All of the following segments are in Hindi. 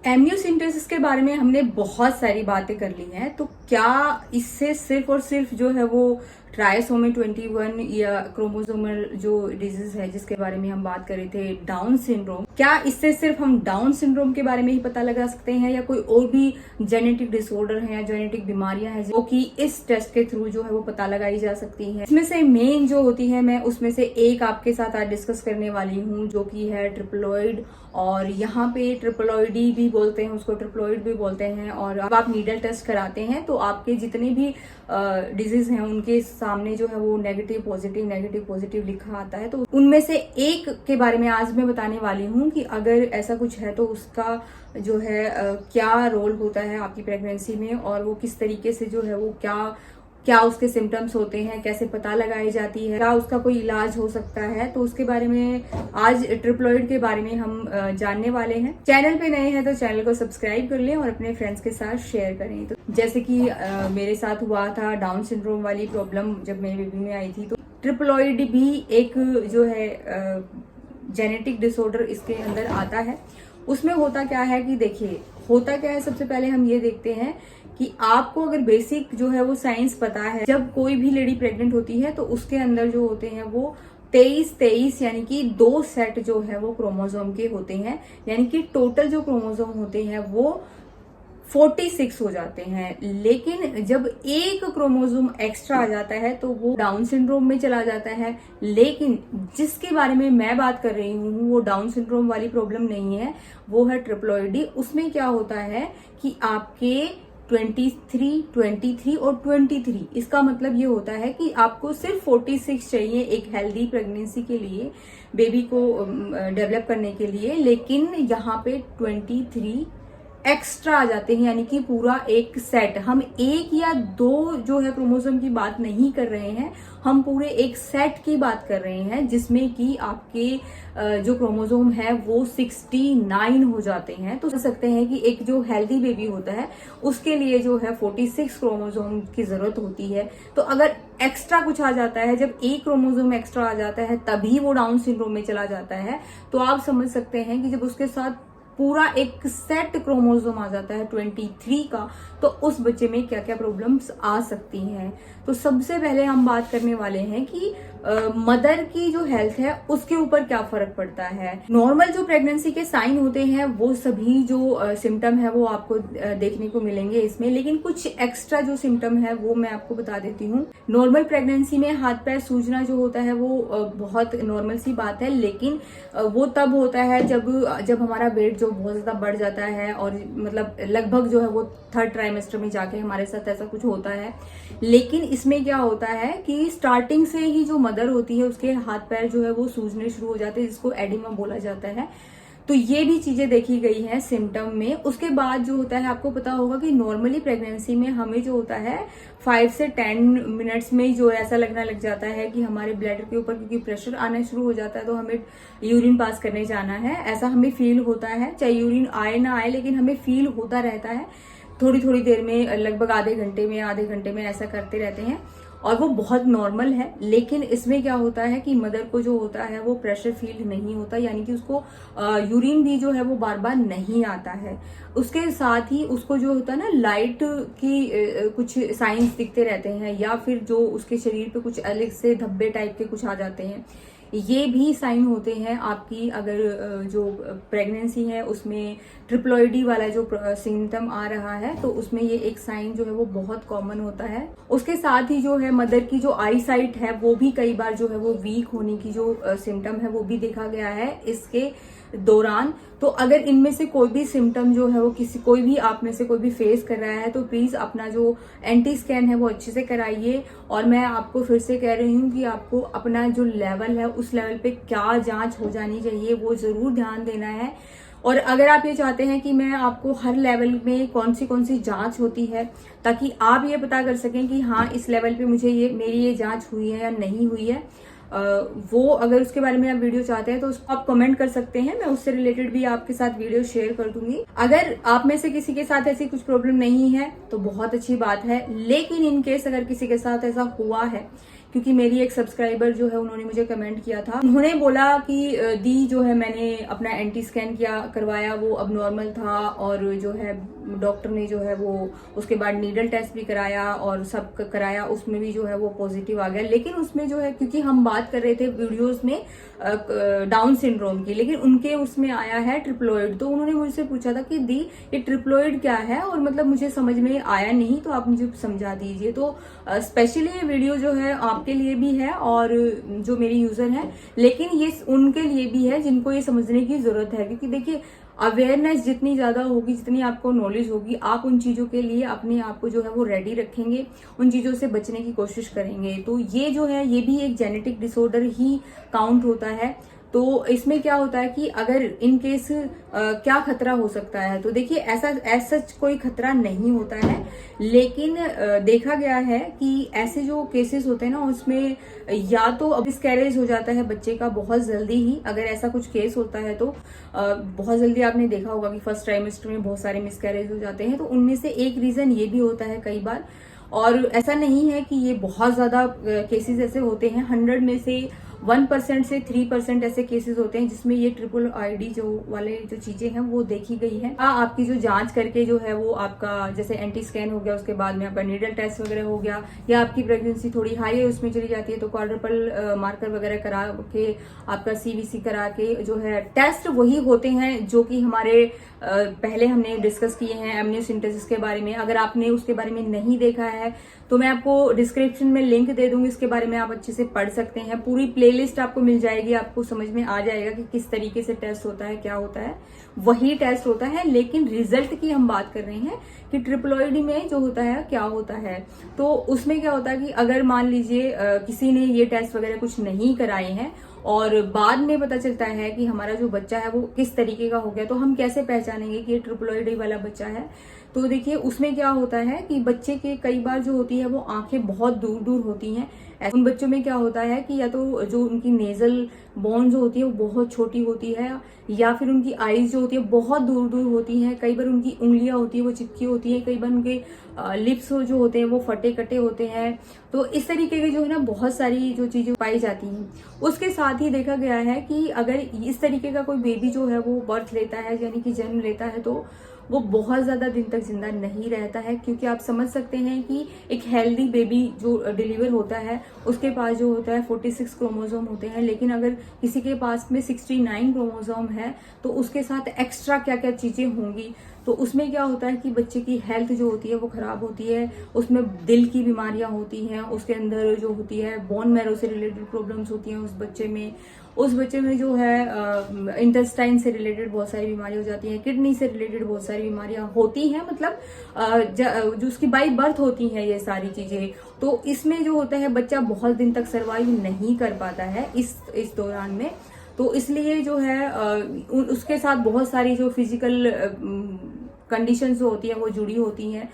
एम्नियोसेंटेसिस के बारे में हमने बहुत सारी बातें कर ली हैं, तो क्या इससे सिर्फ और सिर्फ जो है वो ट्राइसोमी 21 या क्रोमोसोमल जो डिजीज है जिसके बारे में हम बात कर रहे थे, डाउन सिंड्रोम, क्या इससे सिर्फ हम डाउन सिंड्रोम के बारे में ही पता लगा सकते हैं या कोई और भी जेनेटिक डिसऑर्डर है या जेनेटिक बीमारियां हैं जो कि इस टेस्ट के थ्रू जो है वो पता लगाई जा सकती हैं? इसमें से मेन जो होती है, मैं उसमें से एक आपके साथ आज डिस्कस करने वाली हूँ, जो कि है ट्रिप्लॉइड। और यहाँ पे ट्रिप्लॉइडी भी बोलते हैं उसको, ट्रिप्लॉइड भी बोलते हैं। और अब आप नीडल टेस्ट कराते हैं तो आपके जितने भी डिजीज हैं उनके सामने जो है वो नेगेटिव पॉजिटिव लिखा आता है। तो उनमें से एक के बारे में आज मैं बताने वाली हूँ कि अगर ऐसा कुछ है तो उसका जो है क्या रोल होता है आपकी प्रेगनेंसी में, और वो किस तरीके से जो है वो क्या उसके सिम्टम्स होते हैं, कैसे पता लगाई जाती है, क्या उसका कोई इलाज हो सकता है। तो उसके बारे में आज ट्रिप्लॉइड के बारे में हम जानने वाले हैं। चैनल पे नए हैं तो चैनल को सब्सक्राइब कर लें और अपने फ्रेंड्स के साथ शेयर करें। तो जैसे कि मेरे साथ हुआ था डाउन सिंड्रोम वाली प्रॉब्लम जब मेरी बेबी में आई थी, तो ट्रिप्लॉइड भी एक जो है जेनेटिक डिसऑर्डर इसके अंदर आता है। उसमें होता क्या है कि देखिए, होता क्या है, सबसे पहले हम ये देखते हैं कि आपको अगर बेसिक जो है वो साइंस पता है, जब कोई भी लेडी प्रेग्नेंट होती है तो उसके अंदर जो होते हैं वो 23 यानी कि 2 सेट जो है वो क्रोमोसोम के होते हैं, यानी कि टोटल जो क्रोमोसोम होते हैं वो 46 हो जाते हैं। लेकिन जब एक क्रोमोसोम एक्स्ट्रा आ जाता है तो वो डाउन सिंड्रोम में चला जाता है। लेकिन जिसके बारे में मैं बात कर रही हूँ वो डाउन सिंड्रोम वाली प्रॉब्लम नहीं है, वो है ट्रिप्लॉइडी। उसमें क्या होता है कि आपके 23 और 23, इसका मतलब ये होता है कि आपको सिर्फ 46 चाहिए एक हेल्दी प्रेगनेंसी के लिए, बेबी को डेवलप करने के लिए। लेकिन यहाँ पे 23 एक्स्ट्रा आ जाते हैं, यानी कि पूरा एक सेट। हम एक या दो जो है क्रोमोसोम की बात नहीं कर रहे हैं, हम पूरे एक सेट की बात कर रहे हैं, जिसमें कि आपके जो क्रोमोसोम है वो 69 हो जाते हैं। तो समझ सकते हैं कि एक जो हेल्दी बेबी होता है उसके लिए जो है 46 क्रोमोसोम की जरूरत होती है। तो अगर एक्स्ट्रा कुछ आ जाता है, जब एक क्रोमोसोम एक्स्ट्रा आ जाता है तभी वो डाउन सिंड्रोम में चला जाता है। तो आप समझ सकते हैं कि जब उसके साथ पूरा एक सेट क्रोमोसोम आ जाता है 23 का, तो उस बच्चे में क्या क्या प्रॉब्लम्स आ सकती हैं। तो सबसे पहले हम बात करने वाले हैं कि मदर की जो हेल्थ है उसके ऊपर क्या फर्क पड़ता है। नॉर्मल जो प्रेगनेंसी के साइन होते हैं वो सभी जो सिम्टम है वो आपको देखने को मिलेंगे इसमें, लेकिन कुछ एक्स्ट्रा जो सिम्टम है वो मैं आपको बता देती हूँ। नॉर्मल प्रेगनेंसी में हाथ पैर सूजना जो होता है वो बहुत नॉर्मल सी बात है, लेकिन वो तब होता है जब हमारा वेट जो बहुत ज्यादा बढ़ जाता है, और मतलब लगभग जो है वो 3rd ट्राइमेस्टर में जाके हमारे साथ ऐसा कुछ होता है। लेकिन इसमें क्या होता है कि स्टार्टिंग से ही जो मदर होती है उसके हाथ पैर जो है वो सूजने शुरू हो जाते हैं, जिसको एडिमा बोला जाता है। तो ये भी चीजें देखी गई हैं सिम्टम में। उसके बाद जो होता है, आपको पता होगा कि नॉर्मली प्रेगनेंसी में हमें जो होता है 5 से 10 मिनट्स में ही जो ऐसा लगने लग जाता है कि हमारे ब्लैडर के ऊपर क्योंकि प्रेशर आना शुरू हो जाता है तो हमें यूरिन पास करने जाना है, ऐसा हमें फील होता है। चाहे यूरिन आए ना आए, लेकिन हमें फील होता रहता है थोड़ी देर में, लगभग आधे घंटे में ऐसा करते रहते हैं, और वो बहुत नॉर्मल है। लेकिन इसमें क्या होता है कि मदर को जो होता है वो प्रेशर फील नहीं होता, यानी कि उसको यूरिन भी जो है वो बार बार नहीं आता है। उसके साथ ही उसको जो होता है ना, लाइट की कुछ साइंस दिखते रहते हैं, या फिर जो उसके शरीर पे कुछ अलग से धब्बे टाइप के कुछ आ जाते हैं। ये भी साइन होते हैं आपकी, अगर जो प्रेगनेंसी है उसमें ट्रिप्लॉइडी वाला जो सिम्टम आ रहा है तो उसमें ये एक साइन जो है वो बहुत कॉमन होता है। उसके साथ ही जो है मदर की जो आई साइट है वो भी कई बार जो है वो वीक होने की जो सिम्टम है वो भी देखा गया है इसके दौरान। तो अगर इनमें से कोई भी सिम्टम जो है वो कोई भी आप में से कोई भी फेस कर रहा है तो प्लीज अपना जो एंटी स्कैन है वो अच्छे से कराइए। और मैं आपको फिर से कह रही हूँ कि आपको अपना जो लेवल है उस लेवल पे क्या जांच हो जानी चाहिए वो जरूर ध्यान देना है। और अगर आप ये चाहते हैं कि मैं आपको हर लेवल में कौन सी जांच होती है, ताकि आप ये पता कर सकें कि हाँ इस लेवल पे मुझे मेरी ये जांच हुई है या नहीं हुई है, वो अगर उसके बारे में आप वीडियो चाहते हैं तो उसको आप कमेंट कर सकते हैं, मैं उससे रिलेटेड भी आपके साथ वीडियो शेयर कर दूंगी। अगर आप में से किसी के साथ ऐसी कुछ प्रॉब्लम नहीं है तो बहुत अच्छी बात है, लेकिन इन केस अगर किसी के साथ ऐसा हुआ है क्योंकि मेरी एक सब्सक्राइबर जो है उन्होंने मुझे कमेंट किया था, उन्होंने बोला कि दी जो है मैंने अपना एंटी स्कैन किया करवाया, वो अब नॉर्मल था, और जो है डॉक्टर ने जो है वो उसके बाद नीडल टेस्ट भी कराया और सब कराया, उसमें भी जो है वो पॉजिटिव आ गया। लेकिन उसमें जो है, क्योंकि हम बात कर रहे थे वीडियोस में डाउन सिंड्रोम की, लेकिन उनके उसमें आया है ट्रिप्लोइड। तो उन्होंने मुझसे पूछा था कि दी ये ट्रिप्लोइड क्या है, और मतलब मुझे समझ में आया नहीं, तो आप मुझे समझा दीजिए। तो स्पेशली ये वीडियो जो है आपके लिए भी है और जो मेरी यूजर है, लेकिन ये उनके लिए भी है जिनको ये समझने की जरूरत है। क्योंकि देखिए, अवेयरनेस जितनी ज्यादा होगी, जितनी आपको नॉलेज होगी, आप उन चीजों के लिए अपने आप को जो है वो रेडी रखेंगे, उन चीजों से बचने की कोशिश करेंगे। तो ये जो है ये भी एक जेनेटिक डिसऑर्डर ही काउंट होता है। तो इसमें क्या होता है कि अगर इन केस क्या खतरा हो सकता है, तो देखिए ऐसा कोई खतरा नहीं होता है, लेकिन देखा गया है कि ऐसे जो केसेस होते हैं ना, उसमें या तो अब मिसकैरेज हो जाता है बच्चे का बहुत जल्दी ही, अगर ऐसा कुछ केस होता है तो बहुत जल्दी। आपने देखा होगा कि फर्स्ट ट्राइमेस्टर में बहुत सारे मिसकैरेज हो जाते हैं, तो उनमें से एक रीजन ये भी होता है कई बार। और ऐसा नहीं है कि ये बहुत ज्यादा केसेस ऐसे होते हैं, 100 में से 1% से 3% ऐसे केसेस होते हैं जिसमें ये ट्रिपल आईडी जो वाले जो चीजें हैं वो देखी गई है। आपकी जो जांच करके जो है वो आपका जैसे एंटी स्कैन हो गया, उसके बाद में आपका नीडल टेस्ट वगैरह हो गया, या आपकी प्रेगनेंसी थोड़ी हाई है उसमें चली जाती है, तो क्वाड्रुपल मार्कर वगैरह करा के, आपका सीवीसी करा के जो है टेस्ट वही होते हैं जो कि हमारे पहले हमने डिस्कस किए हैं एमनियोसेंटेसिस के बारे में। अगर आपने उसके बारे में नहीं देखा है तो मैं आपको डिस्क्रिप्शन में लिंक दे दूंगी, इसके बारे में आप अच्छे से पढ़ सकते हैं। पूरी प्लेलिस्ट आपको मिल जाएगी, आपको समझ में आ जाएगा कि किस तरीके से टेस्ट होता है, क्या होता है, वही टेस्ट होता है। लेकिन रिजल्ट की हम बात कर रहे हैं कि ट्रिप्लोइड में जो होता है क्या होता है। तो उसमें क्या होता है कि अगर मान लीजिए किसी ने ये टेस्ट वगैरह कुछ नहीं कराए हैं और बाद में पता चलता है कि हमारा जो बच्चा है वो किस तरीके का हो गया, तो हम कैसे पहचानेंगे कि ये ट्रिप्लोइड वाला बच्चा है। तो देखिए उसमें क्या होता है कि बच्चे के कई बार जो होती है वो आंखें बहुत दूर दूर होती हैं। उन बच्चों में क्या होता है कि या तो जो उनकी नेजल बोन जो होती है वो बहुत छोटी होती है, या फिर उनकी आईज जो होती है बहुत दूर दूर होती हैं। कई बार उनकी उंगलियां होती है वो चिपकी होती है, कई बार उनके लिप्स जो होते हैं वो फटे कटे होते हैं। तो इस तरीके की जो है ना बहुत सारी जो चीजें पाई जाती हैं। उसके साथ ही देखा गया है कि अगर इस तरीके का कोई बेबी जो है वो बर्थ लेता है, यानी कि जन्म लेता है, तो वो बहुत ज्यादा दिन तक जिंदा नहीं रहता है। क्योंकि आप समझ सकते हैं कि एक हेल्दी बेबी जो डिलीवर होता है उसके पास जो होता है 46 क्रोमोसोम होते हैं, लेकिन अगर किसी के पास में 69 क्रोमोसोम है तो उसके साथ एक्स्ट्रा क्या क्या चीजें होंगी। तो उसमें क्या होता है कि बच्चे की हेल्थ जो होती है वो खराब होती है, उसमें दिल की बीमारियां होती हैं, उसके अंदर जो होती है बोन मैरो से रिलेटेड प्रॉब्लम्स होती हैं उस बच्चे में जो है इंटेस्टाइन से रिलेटेड बहुत सारी बीमारियां हो जाती हैं, किडनी से रिलेटेड बहुत सारी बीमारियां होती हैं, मतलब जो उसकी बाई बर्थ होती हैं ये सारी चीजें। तो इसमें जो होता है बच्चा बहुत दिन तक सर्वाइव नहीं कर पाता है इस दौरान में। तो इसलिए जो है उसके साथ बहुत सारी जो फिजिकल कंडीशंस जो होती है वो जुड़ी होती हैं।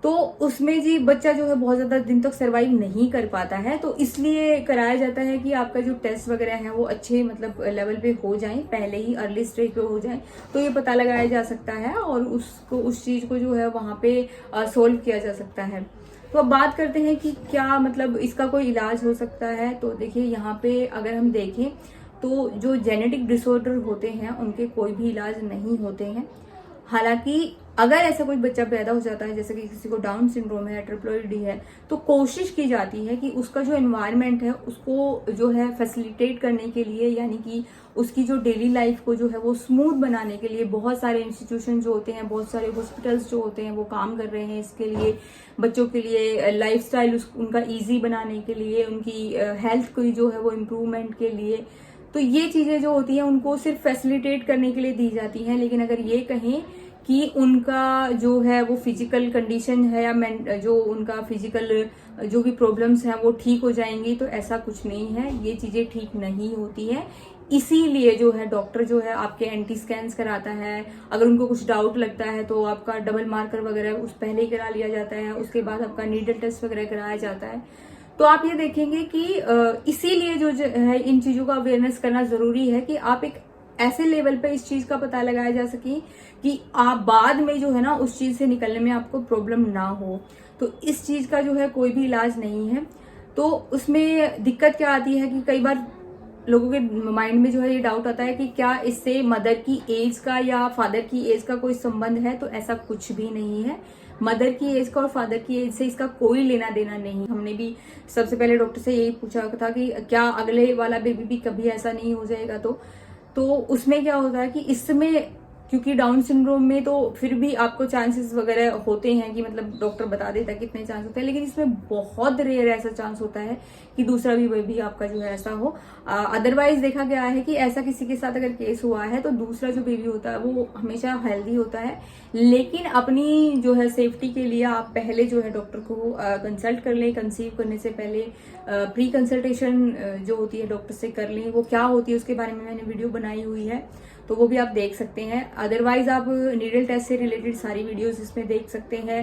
तो उसमें जी बच्चा जो है बहुत ज्यादा दिन तक सरवाइव नहीं कर पाता है। तो इसलिए कराया जाता है कि आपका जो टेस्ट वगैरह है वो अच्छे मतलब लेवल पे हो जाए, पहले ही अर्ली स्टेज पे हो जाए, तो ये पता लगाया जा सकता है और उस चीज को जो है वहां पे सोल्व किया जा सकता है। तो अब बात करते हैं कि क्या मतलब इसका कोई इलाज हो सकता है। तो देखिए यहाँ पे अगर हम देखें तो जो जेनेटिक डिसऑर्डर होते हैं उनके कोई भी इलाज नहीं होते हैं। हालांकि अगर ऐसा कोई बच्चा पैदा हो जाता है, जैसे कि किसी को डाउन सिंड्रोम है, ट्रिप्लोइड है, तो कोशिश की जाती है कि उसका जो एनवायरनमेंट है उसको जो है फैसिलिटेट करने के लिए, यानी कि उसकी जो डेली लाइफ को जो है वो स्मूथ बनाने के लिए बहुत सारे इंस्टीट्यूशन जो होते हैं, बहुत सारे हॉस्पिटल्स जो होते हैं वो काम कर रहे हैं इसके लिए, बच्चों के लिए लाइफस्टाइल उनका ईजी बनाने के लिए, उनकी हेल्थ को जो है वो इम्प्रूवमेंट के लिए। तो ये चीजें जो होती हैं उनको सिर्फ फैसिलिटेट करने के लिए दी जाती हैं। लेकिन अगर ये कहें कि उनका जो है वो फिजिकल कंडीशन है या जो उनका फिजिकल जो भी प्रॉब्लम्स हैं वो ठीक हो जाएंगी, तो ऐसा कुछ नहीं है, ये चीजें ठीक नहीं होती है। इसीलिए जो है डॉक्टर जो है आपके एंटी स्कैन्स कराता है। अगर उनको कुछ डाउट लगता है तो आपका डबल मार्कर वगैरह उस पहले ही करा लिया जाता है, उसके बाद आपका नीडल टेस्ट वगैरह कराया जाता है। तो आप ये देखेंगे कि इसीलिए जो है इन चीजों का अवेयरनेस करना जरूरी है कि आप एक ऐसे लेवल पे इस चीज का पता लगाया जा सके कि आप बाद में जो है ना उस चीज से निकलने में आपको प्रॉब्लम ना हो। तो इस चीज का जो है कोई भी इलाज नहीं है। तो उसमें दिक्कत क्या आती है कि कई बार लोगों के माइंड में जो है ये डाउट आता है कि क्या इससे मदर की एज का या फादर की एज का कोई संबंध है। तो ऐसा कुछ भी नहीं है। मदर की एज का और फादर की एज से इसका कोई लेना देना नहीं। हमने भी सबसे पहले डॉक्टर से यही पूछा था कि क्या अगले वाला बेबी भी कभी ऐसा नहीं हो जाएगा। तो उसमें क्या होता है कि इसमें क्योंकि डाउन सिंड्रोम में तो फिर भी आपको चांसेस वगैरह होते हैं कि मतलब डॉक्टर बता देता है कितने चांस होते हैं, लेकिन इसमें बहुत रेयर ऐसा चांस होता है कि दूसरा भी बेबी आपका जो है ऐसा हो। अदरवाइज देखा गया है कि ऐसा किसी के साथ अगर केस हुआ है तो दूसरा जो बेबी होता है वो हमेशा हेल्दी होता है। लेकिन अपनी जो है सेफ्टी के लिए आप पहले जो है डॉक्टर को कंसल्ट कर लें। कंसीव करने से पहले प्री कंसल्टेशन जो होती है डॉक्टर से कर लें। वो क्या होती है उसके बारे में मैंने वीडियो बनाई हुई है, तो वो भी आप देख सकते हैं। अदरवाइज आप नीडल टेस्ट से रिलेटेड सारी वीडियोस इसमें देख सकते हैं।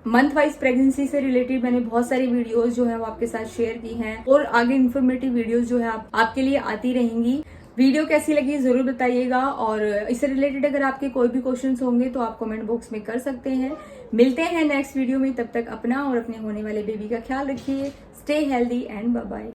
मंथ वाइज प्रेगनेंसी से रिलेटेड मैंने बहुत सारी वीडियोस जो है वो आपके साथ शेयर की हैं, और आगे इन्फॉर्मेटिव वीडियोस जो है आपके लिए आती रहेंगी। वीडियो कैसी लगी जरूर बताइएगा, और इससे रिलेटेड अगर आपके कोई भी क्वेश्चंस होंगे तो आप कमेंट बॉक्स में कर सकते हैं। मिलते हैं नेक्स्ट वीडियो में, तब तक अपना और अपने होने वाले बेबी का ख्याल रखिए। Stay healthy and bye bye.